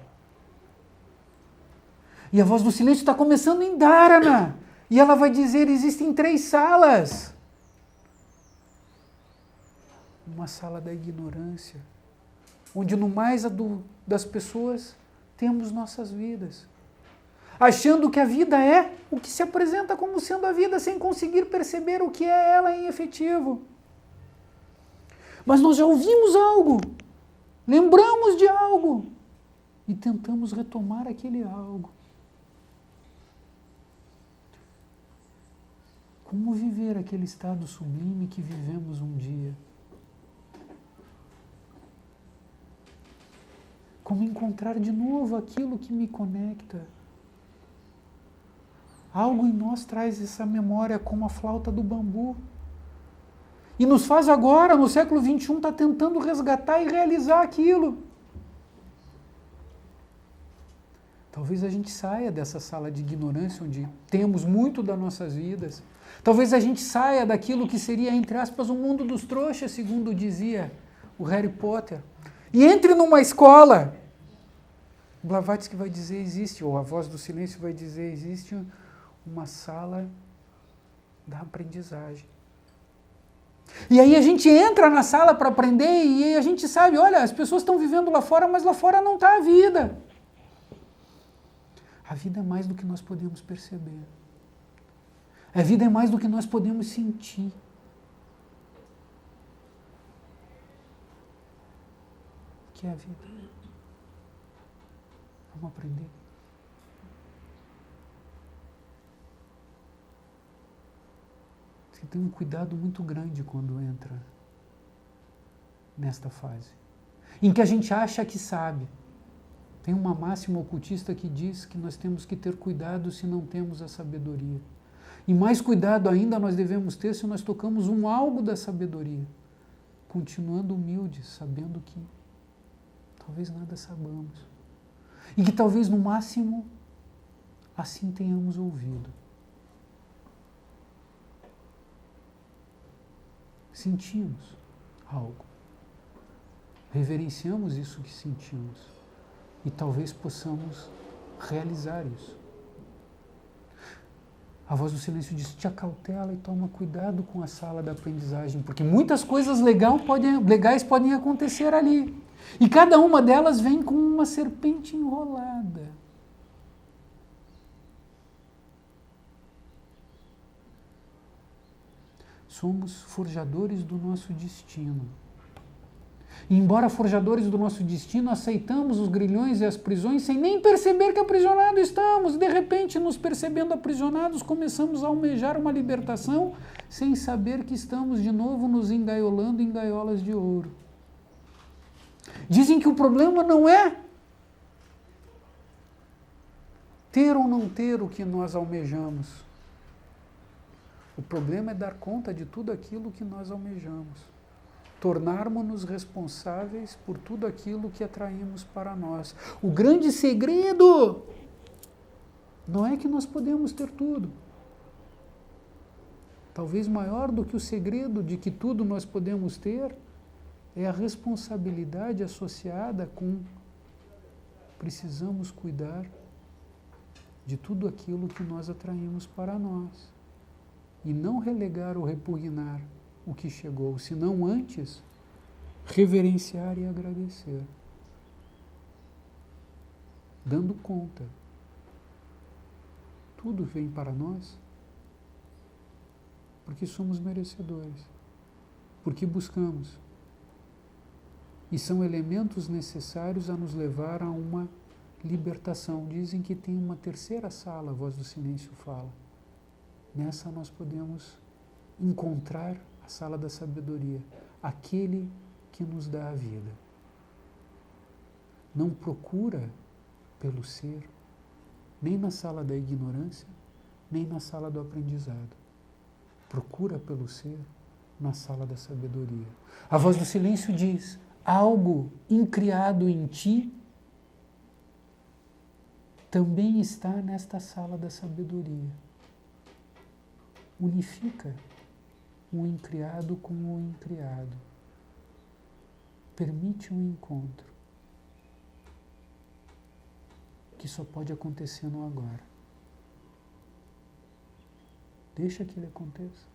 E a voz do silêncio está começando em dharana. E ela vai dizer, existem 3 salas. Uma sala da ignorância, onde no mais das pessoas temos nossas vidas. achando que a vida é o que se apresenta como sendo a vida, sem conseguir perceber o que é ela em efetivo. Mas nós já ouvimos algo, lembramos de algo e tentamos retomar aquele algo. Como viver aquele estado sublime que vivemos um dia? Como encontrar de novo aquilo que me conecta? Algo em nós traz essa memória como a flauta do bambu. E nos faz agora, no século XXI, estar tentando resgatar e realizar aquilo. Talvez a gente saia dessa sala de ignorância onde temos muito das nossas vidas. Talvez a gente saia daquilo que seria, entre aspas, o mundo dos trouxas, segundo dizia o Harry Potter. E entre numa escola. O Blavatsky vai dizer, existe, ou a Voz do Silêncio vai dizer, existe uma sala da aprendizagem. E aí a gente entra na sala para aprender e a gente sabe, olha, as pessoas estão vivendo lá fora, mas lá fora não está a vida. A vida é mais do que nós podemos perceber. A vida é mais do que nós podemos sentir. O que é a vida? Vamos aprender. Você tem um cuidado muito grande quando entra nesta fase, em que a gente acha que sabe. Tem uma máxima ocultista que diz que nós temos que ter cuidado se não temos a sabedoria. E mais cuidado ainda nós devemos ter se nós tocamos um algo da sabedoria, continuando humildes, sabendo que talvez nada saibamos. E que talvez no máximo assim tenhamos ouvido. Sentimos algo. Reverenciamos isso que sentimos. E talvez possamos realizar isso. A Voz do Silêncio diz, te acautela e toma cuidado com a sala da aprendizagem, porque muitas coisas legais podem acontecer ali. E cada uma delas vem com uma serpente enrolada. Somos forjadores do nosso destino. E embora forjadores do nosso destino, aceitamos os grilhões e as prisões sem nem perceber que aprisionados estamos. De repente, nos percebendo aprisionados, começamos a almejar uma libertação sem saber que estamos de novo nos engaiolando em gaiolas de ouro. Dizem que o problema não é ter ou não ter o que nós almejamos. O problema é dar conta de tudo aquilo que nós almejamos. Tornarmos-nos responsáveis por tudo aquilo que atraímos para nós. O grande segredo não é que nós podemos ter tudo. Talvez maior do que o segredo de que tudo nós podemos ter é a responsabilidade associada com precisamos cuidar de tudo aquilo que nós atraímos para nós. E não relegar ou repugnar o que chegou, senão antes reverenciar e agradecer, dando conta. Tudo vem para nós porque somos merecedores, porque buscamos. E são elementos necessários a nos levar a uma libertação. Dizem que tem uma terceira sala, a Voz do Silêncio fala. Nessa nós podemos encontrar a sala da sabedoria, aquele que nos dá a vida. Não procura pelo ser, nem na sala da ignorância, nem na sala do aprendizado. Procura pelo ser na sala da sabedoria. A Voz do Silêncio diz, algo incriado em ti também está nesta sala da sabedoria. Unifica o incriado com o incriado. Permite um encontro que só pode acontecer no agora. Deixa que ele aconteça.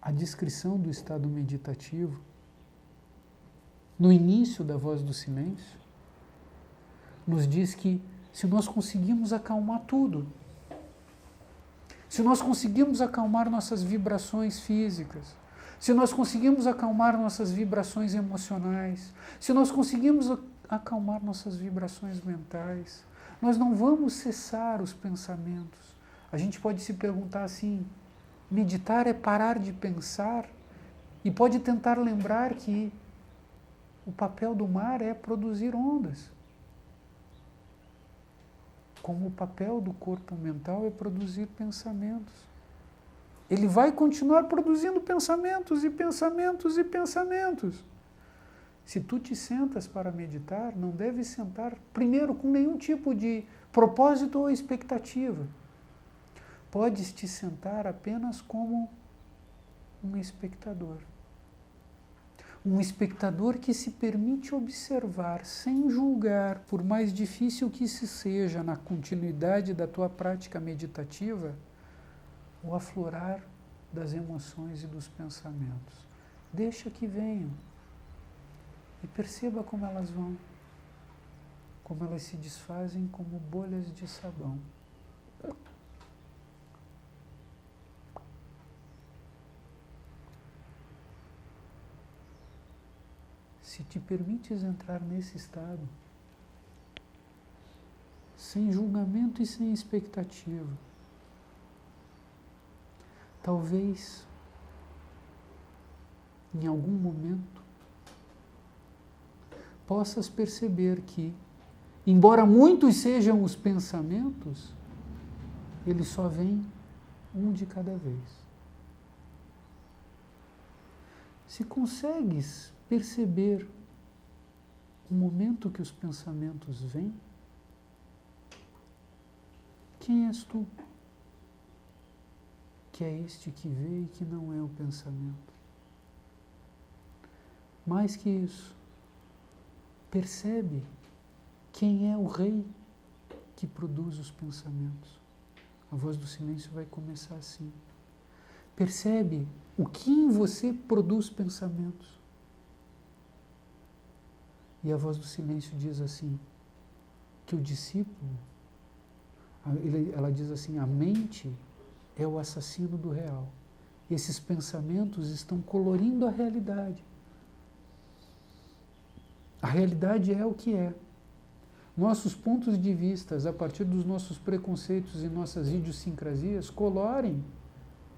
A descrição do estado meditativo no início da Voz do Silêncio, nos diz que se nós conseguimos acalmar tudo, se nós conseguimos acalmar nossas vibrações físicas, se nós conseguimos acalmar nossas vibrações emocionais, se nós conseguimos acalmar nossas vibrações mentais, nós não vamos cessar os pensamentos. A gente pode se perguntar assim, meditar é parar de pensar? E pode tentar lembrar que o papel do mar é produzir ondas, como o papel do corpo mental é produzir pensamentos. Ele vai continuar produzindo pensamentos e pensamentos e pensamentos. Se tu te sentas para meditar, não deve sentar, primeiro, com nenhum tipo de propósito ou expectativa. Podes te sentar apenas como um espectador. Um espectador que se permite observar, sem julgar, por mais difícil que isso seja na continuidade da tua prática meditativa, o aflorar das emoções e dos pensamentos. Deixa que venham e perceba como elas vão, como elas se desfazem como bolhas de sabão. Se te permites entrar nesse estado, sem julgamento e sem expectativa, talvez, em algum momento, possas perceber que, embora muitos sejam os pensamentos, eles só vêm um de cada vez. Se consegues perceber o momento que os pensamentos vêm, quem és tu? Que é este que vê e que não é o pensamento. Mais que isso, percebe quem é o rei que produz os pensamentos. A Voz do Silêncio vai começar assim. Percebe o que em você produz pensamentos. E a Voz do Silêncio diz assim, que o discípulo, ela diz assim, a mente é o assassino do real. Esses pensamentos estão colorindo a realidade. A realidade é o que é. Nossos pontos de vista, a partir dos nossos preconceitos e nossas idiosincrasias, colorem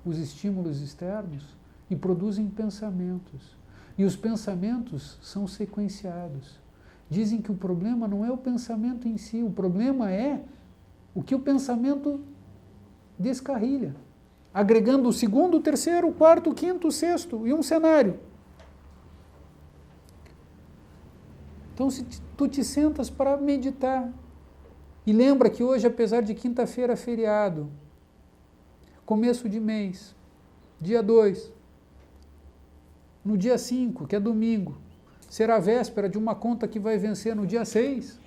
os estímulos externos e produzem pensamentos. E os pensamentos são sequenciados. Dizem que o problema não é o pensamento em si, o problema é o que o pensamento descarrilha, agregando o segundo, o terceiro, o quarto, o quinto, o sexto e um cenário. Então, se tu te sentas para meditar, e lembra que hoje, apesar de quinta-feira feriado, começo de mês, dia 2, no dia 5, que é domingo, será a véspera de uma conta que vai vencer no dia 6,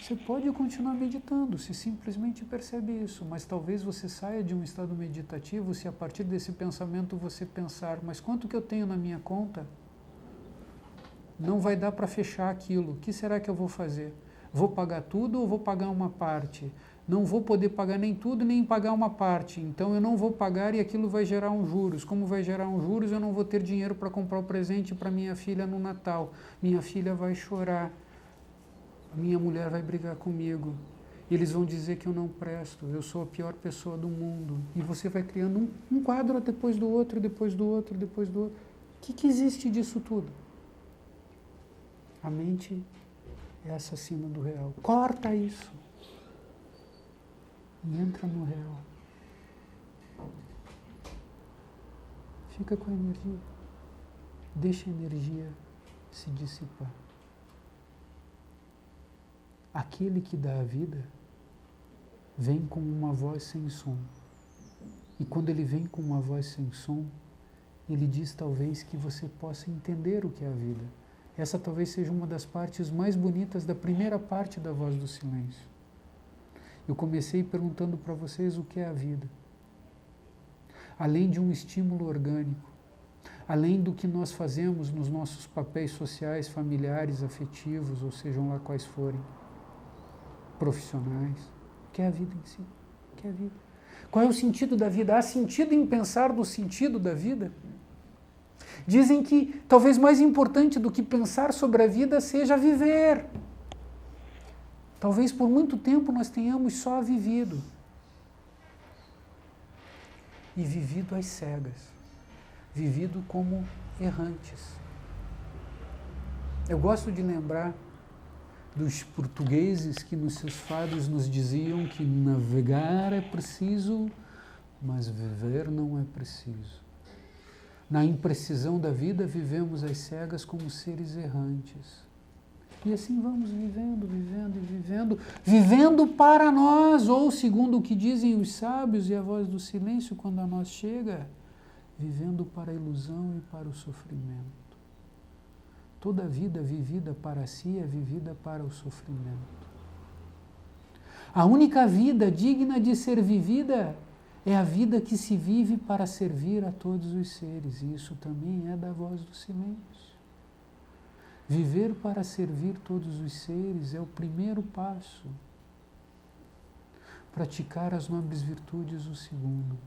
você pode continuar meditando, se simplesmente percebe isso, mas talvez você saia de um estado meditativo se a partir desse pensamento você pensar, mas quanto que eu tenho na minha conta? Não vai dar para fechar aquilo, o que será que eu vou fazer? Vou pagar tudo ou vou pagar uma parte? Não vou poder pagar nem tudo nem pagar uma parte, então eu não vou pagar e aquilo vai gerar um juros. Como vai gerar um juros, eu não vou ter dinheiro para comprar o presente para minha filha no Natal. Minha filha vai chorar, minha mulher vai brigar comigo, eles vão dizer que eu não presto, eu sou a pior pessoa do mundo. E você vai criando um quadro depois do outro, depois do outro, depois do outro. O que existe disso tudo? A mente é assassina do real. Corta isso. E entra no real. Fica com a energia. Deixa a energia se dissipar. Aquele que dá a vida vem com uma voz sem som. E quando ele vem com uma voz sem som, ele diz talvez que você possa entender o que é a vida. Essa talvez seja uma das partes mais bonitas da primeira parte da Voz do Silêncio. Eu comecei perguntando para vocês o que é a vida. Além de um estímulo orgânico, além do que nós fazemos nos nossos papéis sociais, familiares, afetivos, ou sejam lá quais forem, profissionais, que é a vida em si, que é a vida. Qual é o sentido da vida? Há sentido em pensar no sentido da vida? Dizem que talvez mais importante do que pensar sobre a vida seja viver. Talvez por muito tempo nós tenhamos só vivido. E vivido às cegas. Vivido como errantes. Eu gosto de lembrar dos portugueses que nos seus fados nos diziam que navegar é preciso, mas viver não é preciso. Na imprecisão da vida, vivemos às cegas como seres errantes. E assim vamos vivendo, vivendo e vivendo, vivendo para nós, ou segundo o que dizem os sábios e a voz do silêncio quando a nós chega, vivendo para a ilusão e para o sofrimento. Toda vida vivida para si é vivida para o sofrimento. A única vida digna de ser vivida é a vida que se vive para servir a todos os seres, e isso também é da voz do silêncio. Viver para servir todos os seres é o primeiro passo. Praticar as nobres virtudes, o segundo.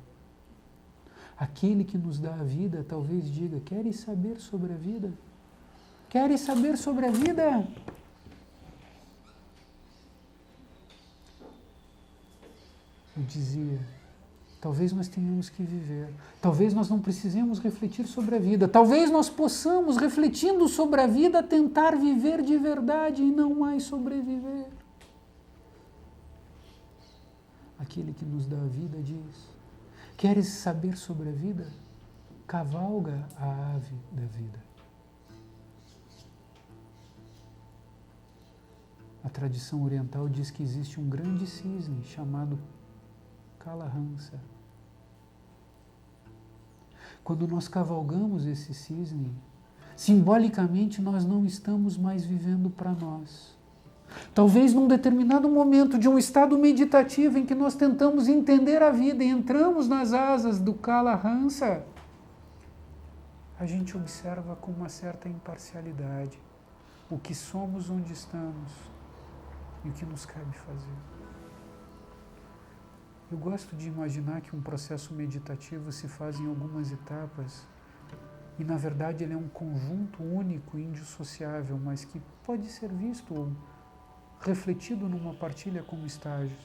Aquele que nos dá a vida talvez diga: queres saber sobre a vida? Queres saber sobre a vida? Eu dizia: talvez nós tenhamos que viver. Talvez nós não precisemos refletir sobre a vida. Talvez nós possamos, refletindo sobre a vida, tentar viver de verdade e não mais sobreviver. Aquele que nos dá a vida diz: queres saber sobre a vida? Cavalga a ave da vida. A tradição oriental diz que existe um grande cisne chamado Kalahansa. Quando nós cavalgamos esse cisne, simbolicamente nós não estamos mais vivendo para nós. Talvez num determinado momento de um estado meditativo em que nós tentamos entender a vida e entramos nas asas do Kalahansa, a gente observa com uma certa imparcialidade o que somos, onde estamos e o que nos cabe fazer. Eu gosto de imaginar que um processo meditativo se faz em algumas etapas e, na verdade, ele é um conjunto único, indissociável, mas que pode ser visto ou refletido numa partilha como estágios.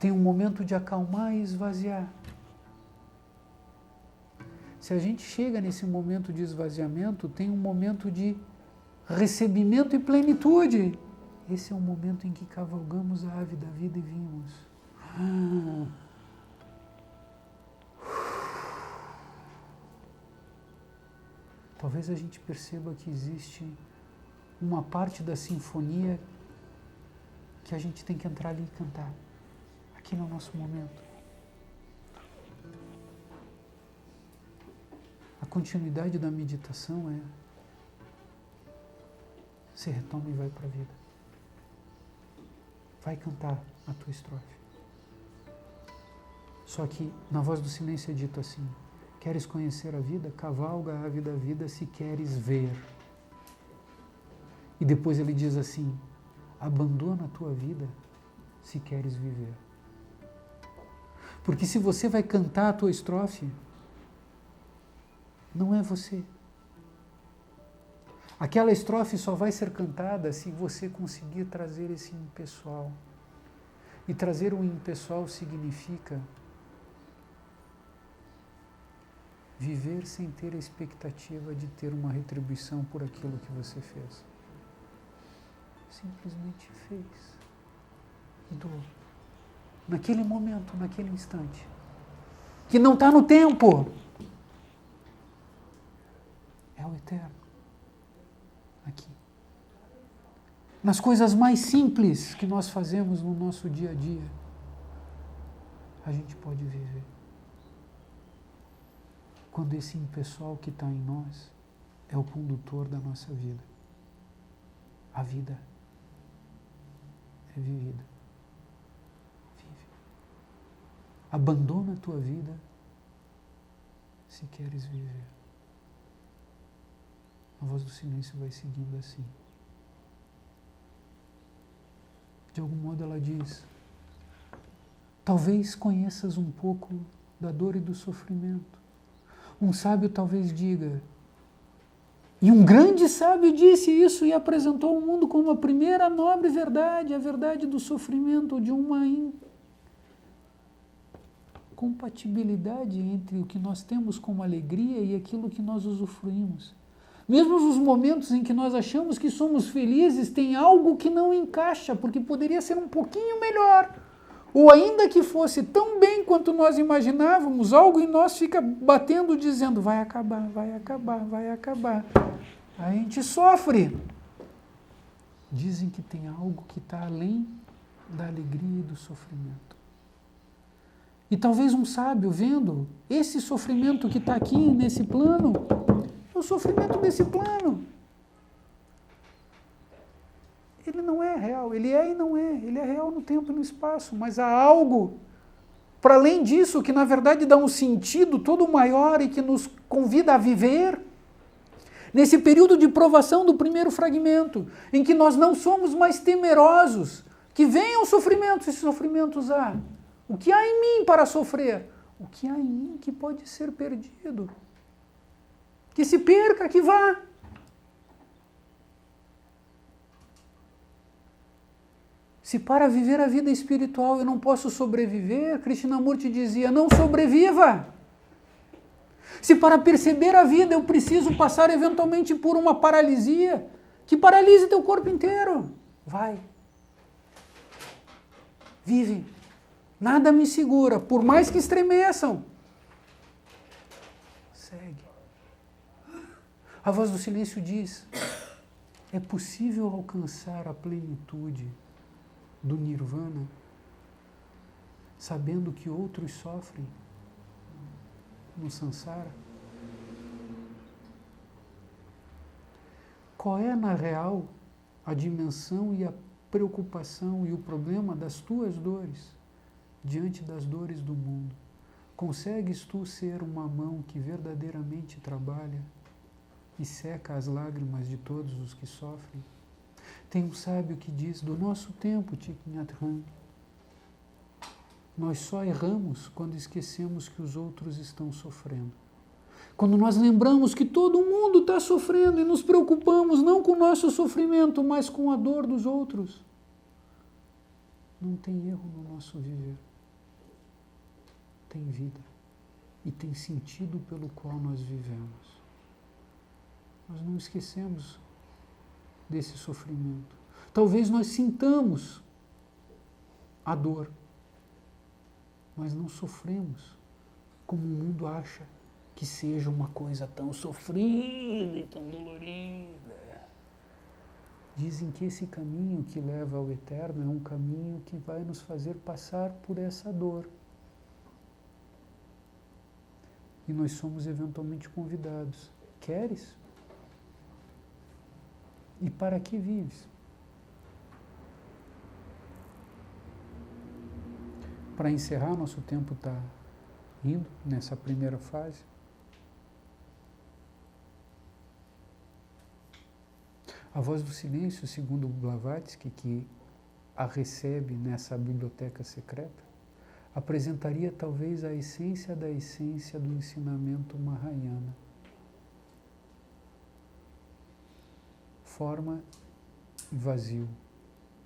Tem um momento de acalmar e esvaziar. Se a gente chega nesse momento de esvaziamento, tem um momento de recebimento e plenitude. Esse é o momento em que cavalgamos a ave da vida e vimos. Talvez a gente perceba que existe uma parte da sinfonia que a gente tem que entrar ali e cantar. Aqui no nosso momento. A continuidade da meditação é: você retoma e vai para a vida. Vai cantar a tua estrofe. Só que na voz do silêncio é dito assim: queres conhecer a vida? Cavalga a ave da vida se queres ver. E depois ele diz assim: abandona a tua vida se queres viver. Porque se você vai cantar a tua estrofe, não é você. Aquela estrofe só vai ser cantada se você conseguir trazer esse impessoal. E trazer o impessoal significa viver sem ter a expectativa de ter uma retribuição por aquilo que você fez. Simplesmente fez. E doou. Naquele momento, naquele instante. Que não está no tempo. É o eterno. Aqui. Nas coisas mais simples que nós fazemos no nosso dia a dia, a gente pode viver. Quando esse impessoal que está em nós é o condutor da nossa vida. A vida é vivida. Vive. Abandona a tua vida se queres viver. A voz do silêncio vai seguindo assim. De algum modo ela diz: talvez conheças um pouco da dor e do sofrimento. Um sábio talvez diga, e um grande sábio disse isso e apresentou ao mundo como a primeira nobre verdade, a verdade do sofrimento, de uma incompatibilidade entre o que nós temos como alegria e aquilo que nós usufruímos. Mesmo nos momentos em que nós achamos que somos felizes, tem algo que não encaixa, porque poderia ser um pouquinho melhor. Ou ainda que fosse tão bem quanto nós imaginávamos, algo em nós fica batendo, dizendo, vai acabar, vai acabar, vai acabar. Aí a gente sofre. Dizem que tem algo que está além da alegria e do sofrimento. E talvez um sábio, vendo esse sofrimento que está aqui nesse plano, é o sofrimento desse plano. Ele não é real, ele é e não é. Ele é real no tempo e no espaço, mas há algo para além disso que na verdade dá um sentido todo maior e que nos convida a viver. Nesse período de provação do primeiro fragmento, em que nós não somos mais temerosos, que venham sofrimentos, e sofrimentos há. O que há em mim para sofrer? O que há em mim que pode ser perdido? Que se perca, que vá. Se para viver a vida espiritual eu não posso sobreviver, Krishnamurti dizia, não sobreviva. Se para perceber a vida eu preciso passar eventualmente por uma paralisia, que paralise teu corpo inteiro. Vai. Vive. Nada me segura, por mais que estremeçam. Segue. A voz do silêncio diz, é possível alcançar a plenitude do nirvana, sabendo que outros sofrem no samsara? Qual é, na real, a dimensão e a preocupação e o problema das tuas dores diante das dores do mundo? Consegues tu ser uma mão que verdadeiramente trabalha e seca as lágrimas de todos os que sofrem? Tem um sábio que diz, do nosso tempo, Thich Nhat Hanh, nós só erramos quando esquecemos que os outros estão sofrendo. Quando nós lembramos que todo mundo está sofrendo e nos preocupamos não com o nosso sofrimento, mas com a dor dos outros, não tem erro no nosso viver. Tem vida e tem sentido pelo qual nós vivemos. Nós não esquecemos desse sofrimento. Talvez nós sintamos a dor, mas não sofremos como o mundo acha que seja uma coisa tão sofrida e tão dolorida. Dizem que esse caminho que leva ao eterno é um caminho que vai nos fazer passar por essa dor. E nós somos eventualmente convidados. Queres? E para que vives? Para encerrar, nosso tempo está indo nessa primeira fase. A voz do silêncio, segundo Blavatsky, que a recebe nessa biblioteca secreta, apresentaria talvez a essência da essência do ensinamento Mahayana. Forma e vazio,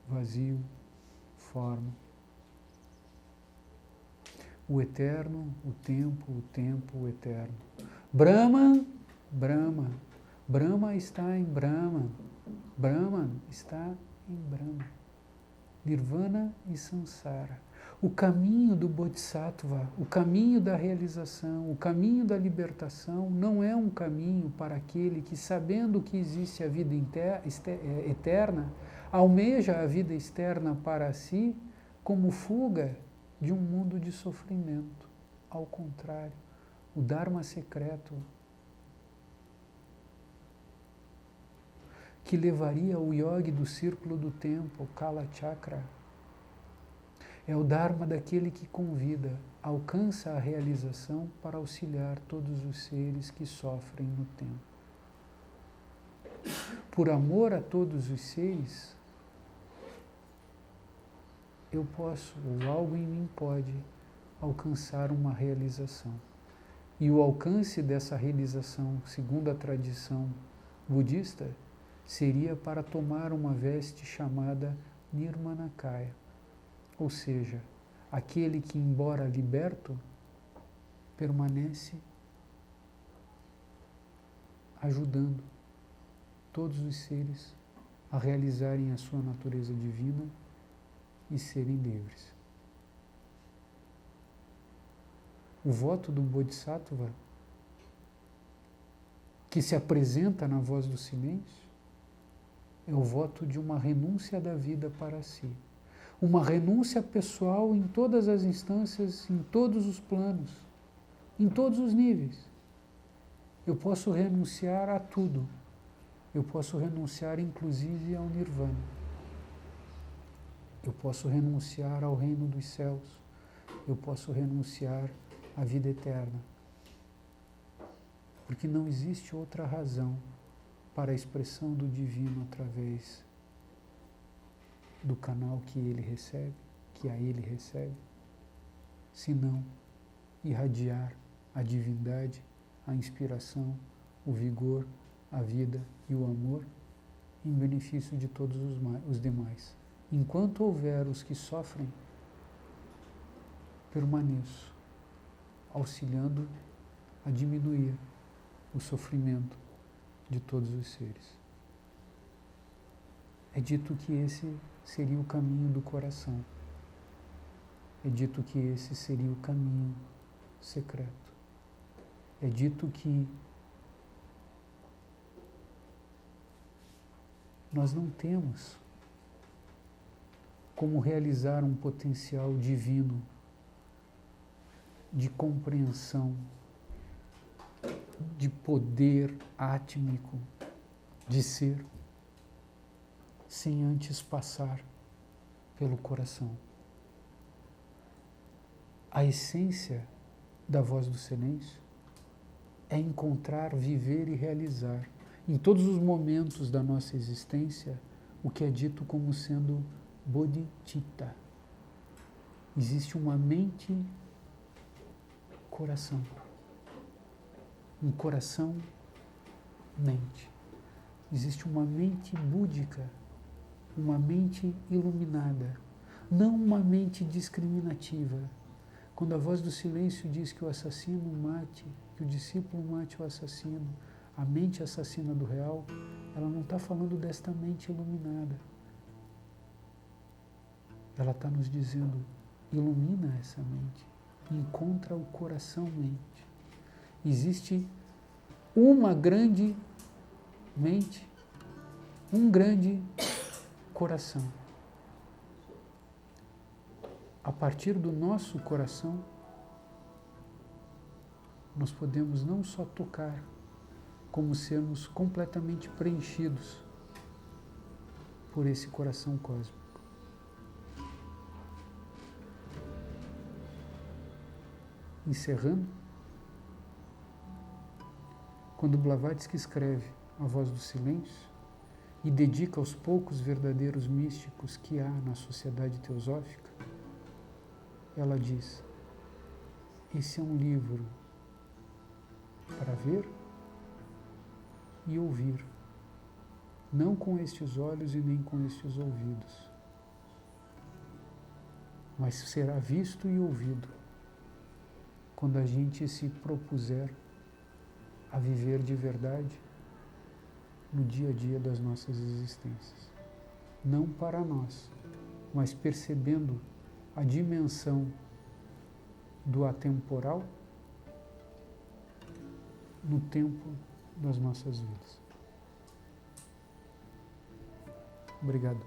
vazio, forma. O eterno, o tempo, o eterno. Brahman, Brahma. Brahma está em Brahman. Brahman está em Brahma. Nirvana e Samsara. O caminho do Bodhisattva, o caminho da realização, o caminho da libertação não é um caminho para aquele que, sabendo que existe a vida eterna, almeja a vida externa para si como fuga de um mundo de sofrimento. Ao contrário, o Dharma secreto que levaria o yogi do círculo do tempo, Kala Chakra, é o Dharma daquele que convida, alcança a realização para auxiliar todos os seres que sofrem no tempo. por amor a todos os seres, eu posso, ou algo em mim pode, alcançar uma realização. E o alcance dessa realização, segundo a tradição budista, seria para tomar uma veste chamada Nirmanakaya, ou seja, aquele que, embora liberto, permanece ajudando todos os seres a realizarem a sua natureza divina e serem livres. O voto do Bodhisattva, que se apresenta na voz do silêncio, é o voto de uma renúncia da vida para si. Uma renúncia pessoal em todas as instâncias, em todos os planos, em todos os níveis. Eu posso renunciar a tudo. Eu posso renunciar inclusive ao Nirvana. Eu posso renunciar ao reino dos céus. Eu posso renunciar à vida eterna. Porque não existe outra razão para a expressão do divino através do canal que ele recebe, que a ele recebe, senão irradiar a divindade, a inspiração, o vigor, a vida e o amor em benefício de todos os demais. Enquanto houver os que sofrem, permaneço auxiliando a diminuir o sofrimento de todos os seres. É dito que esse seria o caminho do coração. É dito que esse seria o caminho secreto. É dito que nós não temos como realizar um potencial divino de compreensão, de poder átmico, de ser, sem antes passar pelo coração. A essência da voz do silêncio é encontrar, viver e realizar, em todos os momentos da nossa existência, o que é dito como sendo bodhicitta. Existe uma mente-coração. Um coração-mente. Existe uma mente búdica, uma mente iluminada, não uma mente discriminativa. Quando a voz do silêncio diz que o assassino mate, que o discípulo mate o assassino, a mente assassina do real, ela não está falando desta mente iluminada. Ela está nos dizendo, ilumina essa mente, encontra o coração-mente. Existe uma grande mente, um grande coração. A partir do nosso coração, nós podemos não só tocar, como sermos completamente preenchidos por esse coração cósmico. Encerrando, quando Blavatsky escreve A Voz do Silêncio e dedica aos poucos verdadeiros místicos que há na sociedade teosófica, ela diz: esse é um livro para ver e ouvir, não com estes olhos e nem com estes ouvidos, mas será visto e ouvido quando a gente se propuser a viver de verdade no dia a dia das nossas existências. Não para nós, mas percebendo a dimensão do atemporal no tempo das nossas vidas. Obrigado.